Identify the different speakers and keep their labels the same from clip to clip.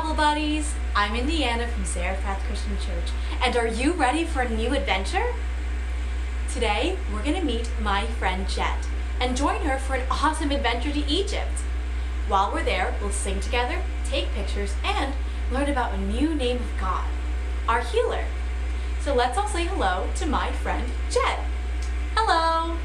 Speaker 1: travel buddies. I'm Indiana from Seraph Christian Church, and are you ready for a new adventure? Today, we're going to meet my friend Jet and join her for an awesome adventure to Egypt. While we're there, we'll sing together, take pictures, and learn about a new name of God, our healer. So let's all say hello to my friend Jet. Hello!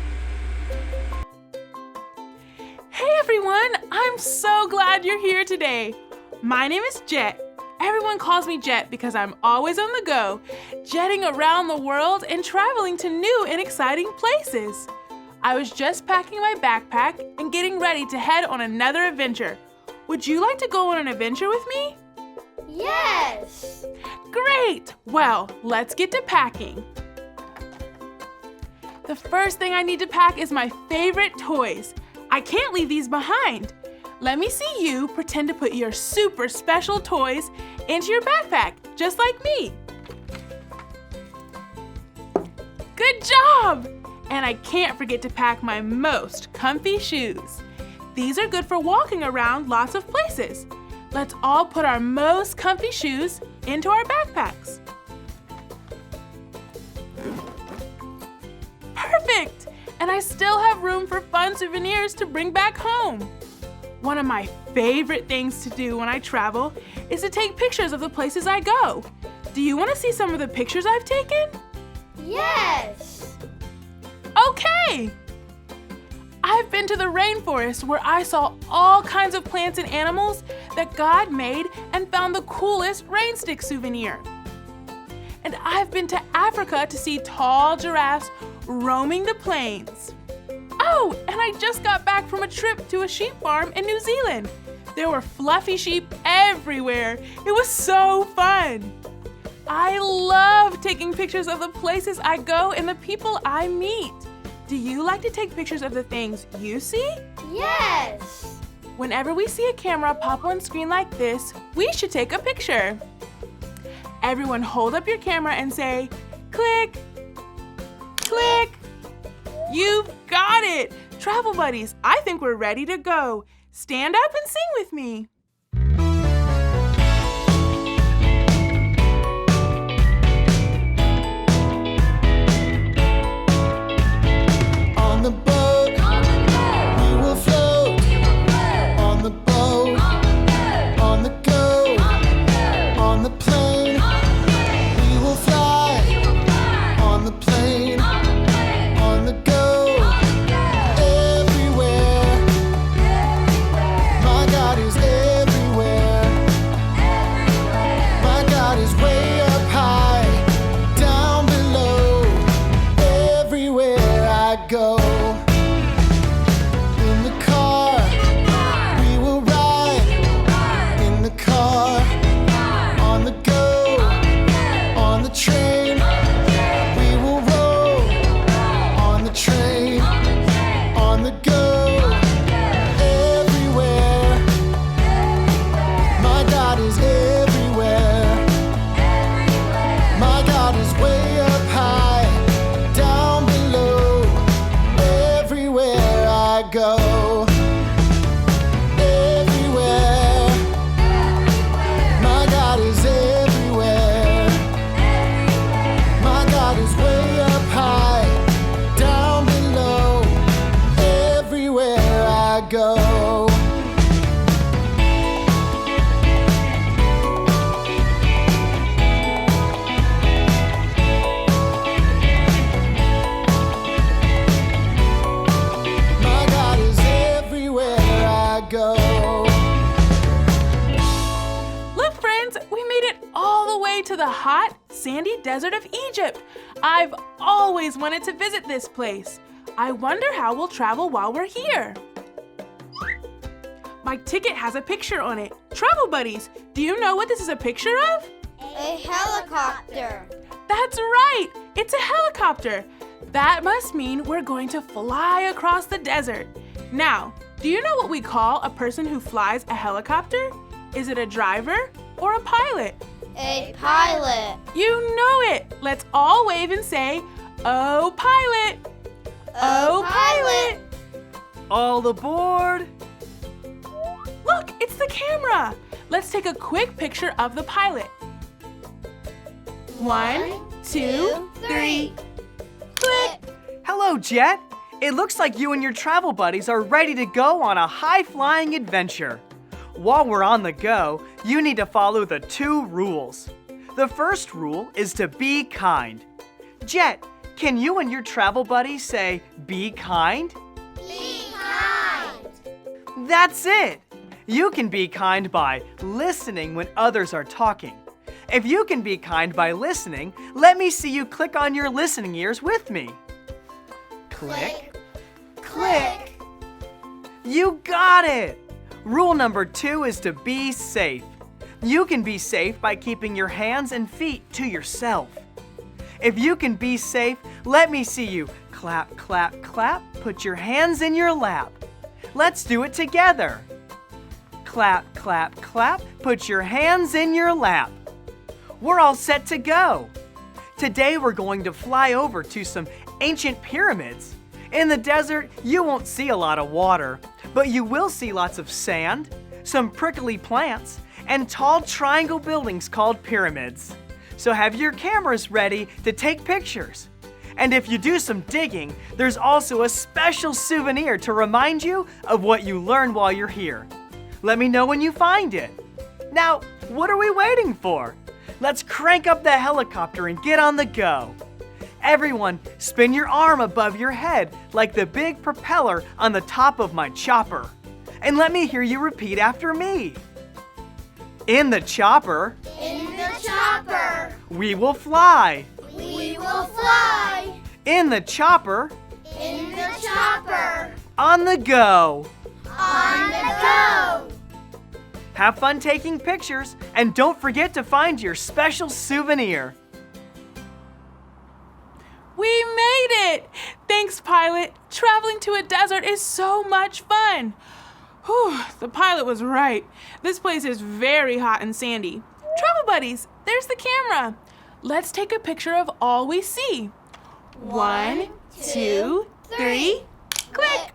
Speaker 2: Hey everyone! I'm so glad you're here today. My name is Jet. Everyone calls me Jet because I'm always on the go, jetting around the world and traveling to new and exciting places. I was just packing my backpack and getting ready to head on another adventure. Would you like to go on an adventure with me?
Speaker 3: Yes!
Speaker 2: Great! Well, let's get to packing. The first thing I need to pack is my favorite toys. I can't leave these behind. Let me see you pretend to put your super special toys into your backpack, just like me. Good job! And I can't forget to pack my most comfy shoes. These are good for walking around lots of places. Let's all put our most comfy shoes into our backpacks. Perfect! And I still have room for fun souvenirs to bring back home. One of my favorite things to do when I travel is to take pictures of the places I go. Do you want to see some of the pictures I've taken?
Speaker 3: Yes!
Speaker 2: Okay! I've been to the rainforest where I saw all kinds of plants and animals that God made and found the coolest rain stick souvenir. And I've been to Africa to see tall giraffes roaming the plains. Oh, and I just got back from a trip to a sheep farm in New Zealand. There were fluffy sheep everywhere. It was so fun. I love taking pictures of the places I go and the people I meet. Do you like to take pictures of the things you see?
Speaker 3: Yes!
Speaker 2: Whenever we see a camera pop on screen like this, we should take a picture. Everyone hold up your camera and say, click, click. You've got it! Travel buddies, I think we're ready to go. Stand up and sing with me.
Speaker 4: On the boat, we will float. On the boat, on the go. On the plane, we will fly. On the plane, on the go. Everywhere, my God is everywhere. My God is way up high, down below. Everywhere I go. In the car, we will ride. In the car, on the go. On the train, we will roll. On the train, on the go. Everywhere, my God is everywhere. My God is way up high, down below. Everywhere I go. Everywhere, my God is everywhere. My God is way up high, down below. Everywhere I go. My God is everywhere I go.
Speaker 2: Look friends, we made it all the way to the hot, sandy desert of Egypt. I've always wanted to visit this place. I wonder how we'll travel while we're here. My ticket has a picture on it. Travel buddies, do you know what this is a picture of?
Speaker 3: A helicopter.
Speaker 2: That's right, it's a helicopter. That must mean we're going to fly across the desert. Now, do you know what we call a person who flies a helicopter? Is it a driver or a pilot?
Speaker 3: A pilot.
Speaker 2: You know it! Let's all wave and say, "Oh, pilot! Oh, pilot!
Speaker 4: All aboard!
Speaker 2: Look, it's the camera. Let's take a quick picture of the pilot. 1, 2, 3. Click!
Speaker 5: Hello, Jet. It looks like you and your travel buddies are ready to go on a high-flying adventure. While we're on the go, you need to follow the 2 rules. The first rule is to be kind. Jet, can you and your travel buddies say, be kind?
Speaker 3: Be kind.
Speaker 5: That's it! You can be kind by listening when others are talking. If you can be kind by listening, let me see you click on your listening ears with me. Click, click. You got it! Rule number 2 is to be safe. You can be safe by keeping your hands and feet to yourself. If you can be safe, let me see you clap, clap, clap. Put your hands in your lap. Let's do it together. Clap, clap, clap. Put your hands in your lap. We're all set to go. Today we're going to fly over to some ancient pyramids. In the desert, you won't see a lot of water, but you will see lots of sand, some prickly plants, and tall triangle buildings called pyramids. So have your cameras ready to take pictures. And if you do some digging, there's also a special souvenir to remind you of what you learned while you're here. Let me know when you find it. Now, what are we waiting for? Let's crank up the helicopter and get on the go. Everyone, spin your arm above your head like the big propeller on the top of my chopper. And let me hear you repeat after me. In the chopper,
Speaker 3: In the chopper.
Speaker 5: we will fly.
Speaker 3: We will fly.
Speaker 5: In the chopper,
Speaker 3: In the chopper.
Speaker 5: on the go.
Speaker 3: On the go.
Speaker 5: Have fun taking pictures, and don't forget to find your special souvenir.
Speaker 2: We made it! Thanks, pilot. Traveling to a desert is so much fun. Whew, the pilot was right. This place is very hot and sandy. Travel buddies, there's the camera. Let's take a picture of all we see. 1, 2, 3, click!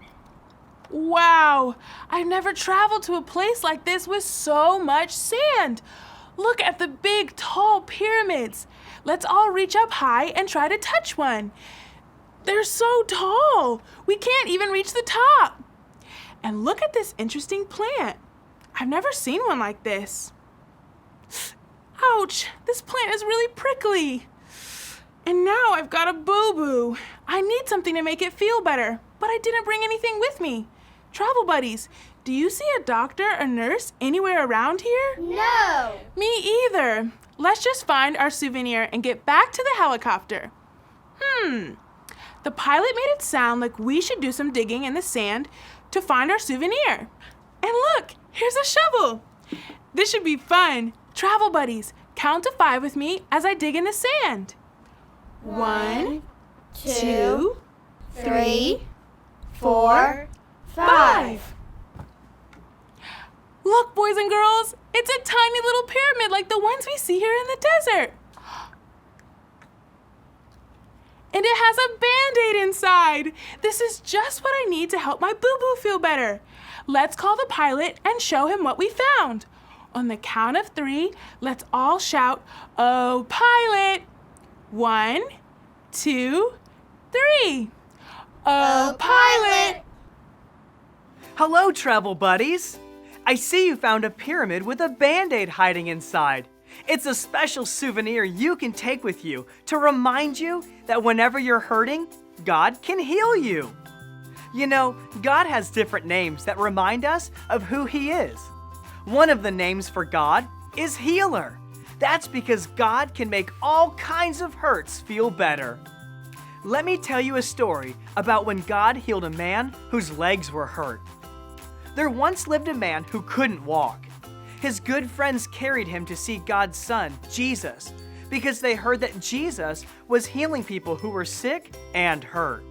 Speaker 2: Wow, I've never traveled to a place like this with so much sand. Look at the big, tall pyramids. Let's all reach up high and try to touch one. They're so tall, we can't even reach the top. And look at this interesting plant. I've never seen one like this. Ouch, this plant is really prickly. And now I've got a boo-boo. I need something to make it feel better, but I didn't bring anything with me. Travel buddies, do you see a doctor or nurse anywhere around here?
Speaker 3: No.
Speaker 2: Me either. Let's just find our souvenir and get back to the helicopter. The pilot made it sound like we should do some digging in the sand to find our souvenir. And look, here's a shovel. This should be fun. Travel buddies, count to 5 with me as I dig in the sand. 1, 2,
Speaker 3: 3, 4, 5.
Speaker 2: Look, boys and girls, it's a tiny little pyramid like the ones we see here in the desert. And it has a Band-Aid inside. This is just what I need to help my boo-boo feel better. Let's call the pilot and show him what we found. On the count of 3, let's all shout, "Oh, pilot!" 1, 2, 3. Oh, pilot!
Speaker 5: Hello, travel buddies. I see you found a pyramid with a Band-Aid hiding inside. It's a special souvenir you can take with you to remind you that whenever you're hurting, God can heal you. You know, God has different names that remind us of who He is. One of the names for God is Healer. That's because God can make all kinds of hurts feel better. Let me tell you a story about when God healed a man whose legs were hurt. There once lived a man who couldn't walk. His good friends carried him to see God's Son, Jesus, because they heard that Jesus was healing people who were sick and hurt.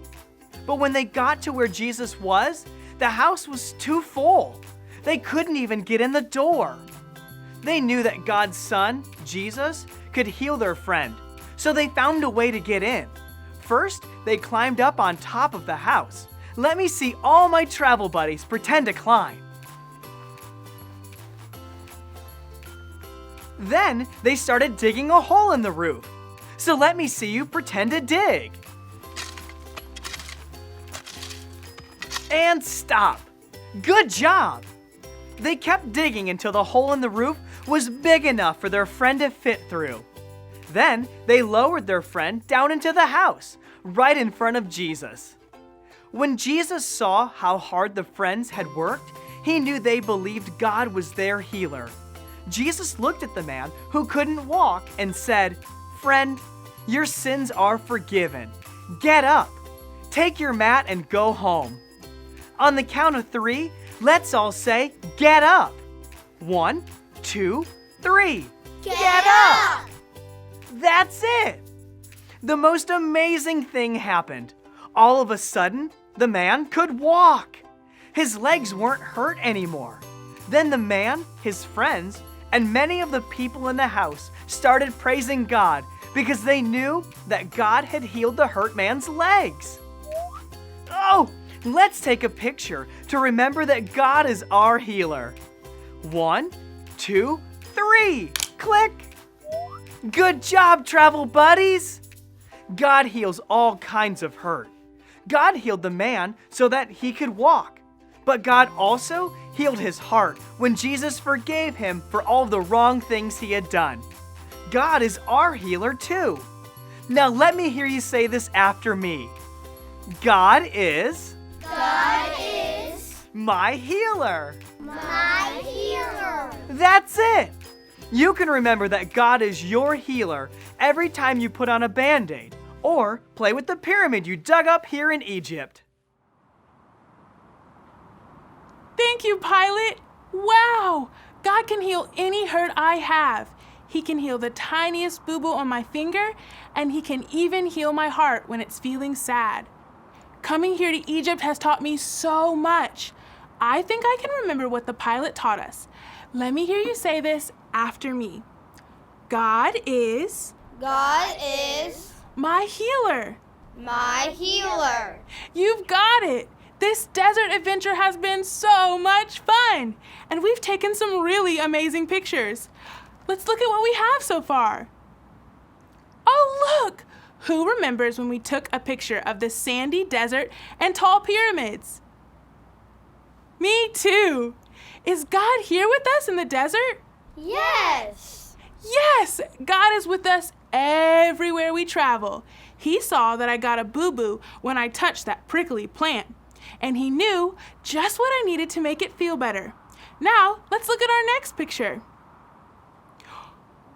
Speaker 5: But when they got to where Jesus was, the house was too full. They couldn't even get in the door. They knew that God's Son, Jesus, could heal their friend, so they found a way to get in. First, they climbed up on top of the house. Let me see all my travel buddies pretend to climb. Then they started digging a hole in the roof. So let me see you pretend to dig. And stop. Good job. They kept digging until the hole in the roof was big enough for their friend to fit through. Then they lowered their friend down into the house, right in front of Jesus. When Jesus saw how hard the friends had worked, he knew they believed God was their healer. Jesus looked at the man who couldn't walk and said, "Friend, your sins are forgiven. Get up, take your mat and go home." On the count of 3, let's all say, "Get up." 1, 2, 3.
Speaker 3: Get up!
Speaker 5: That's it! The most amazing thing happened. All of a sudden, the man could walk. His legs weren't hurt anymore. Then the man, his friends, and many of the people in the house started praising God because they knew that God had healed the hurt man's legs. Oh, let's take a picture to remember that God is our healer. 1, 2, 3. Click! Good job, travel buddies! God heals all kinds of hurt. God healed the man so that he could walk. But God also healed his heart when Jesus forgave him for all the wrong things he had done. God is our healer too. Now let me hear you say this after me. God is my healer.
Speaker 3: My healer.
Speaker 5: That's it. You can remember that God is your healer every time you put on a Band-Aid or play with the pyramid you dug up here in Egypt.
Speaker 2: Thank you, Pilot. Wow! God can heal any hurt I have. He can heal the tiniest boo-boo on my finger, and he can even heal my heart when it's feeling sad. Coming here to Egypt has taught me so much. I think I can remember what the pilot taught us. Let me hear you say this after me. God is my healer.
Speaker 3: My healer.
Speaker 2: You've got it. This desert adventure has been so much fun, and we've taken some really amazing pictures. Let's look at what we have so far. Oh, look! Who remembers when we took a picture of the sandy desert and tall pyramids? Me too. Is God here with us in the desert?
Speaker 3: Yes.
Speaker 2: Yes, God is with us everywhere we travel. He saw that I got a boo-boo when I touched that prickly plant, and he knew just what I needed to make it feel better. Now, let's look at our next picture.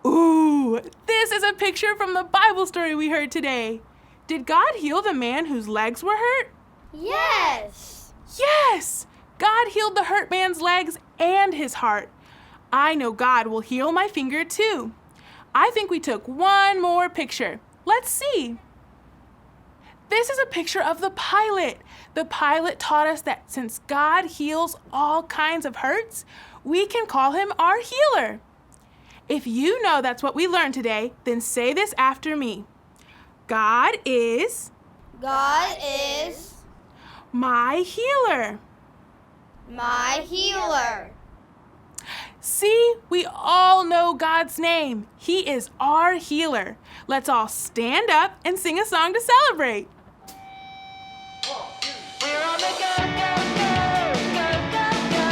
Speaker 2: Ooh, this is a picture from the Bible story we heard today. Did God heal the man whose legs were hurt?
Speaker 3: Yes.
Speaker 2: Yes! God healed the hurt man's legs and his heart. I know God will heal my finger too. I think we took one more picture. Let's see. This is a picture of the pilot. The pilot taught us that since God heals all kinds of hurts, we can call him our healer. If you know that's what we learned today, then say this after me. God is my healer.
Speaker 3: My healer.
Speaker 2: See, we all know God's name. He is our healer. Let's all stand up and sing a song to celebrate.
Speaker 6: We're on the go, go, go, go, go, go,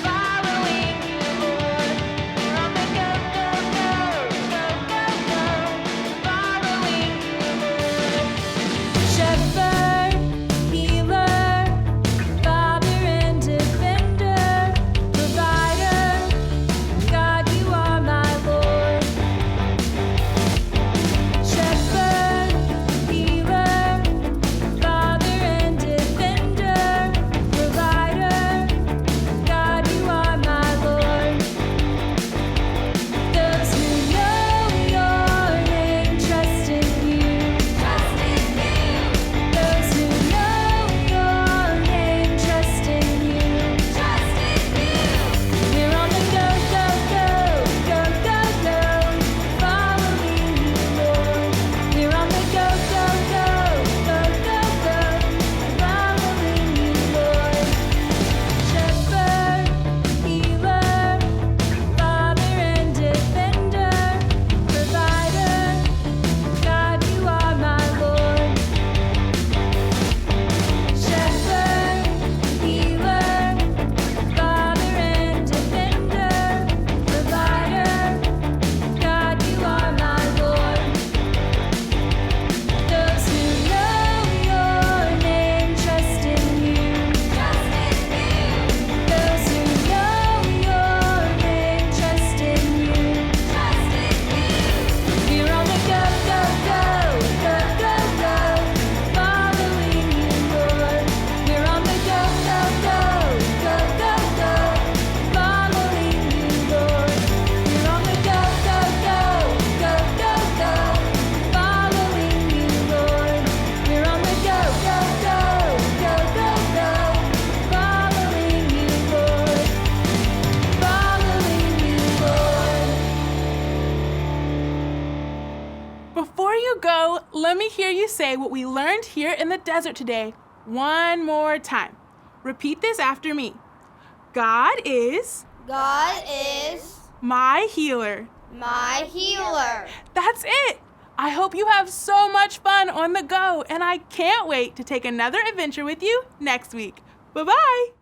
Speaker 6: following you, Lord. We're on the go, go, go, go, go, go, following you, Lord. Shepherd, healer, Father and defender, provider, God, you are my Lord. Shepherd, healer,
Speaker 2: Before you go, let me hear you say what we learned here in the desert today one more time. Repeat this after me. God is
Speaker 3: God is
Speaker 2: my healer.
Speaker 3: my healer.
Speaker 2: That's it! I hope you have so much fun on the go, and I can't wait to take another adventure with you next week. Bye-bye!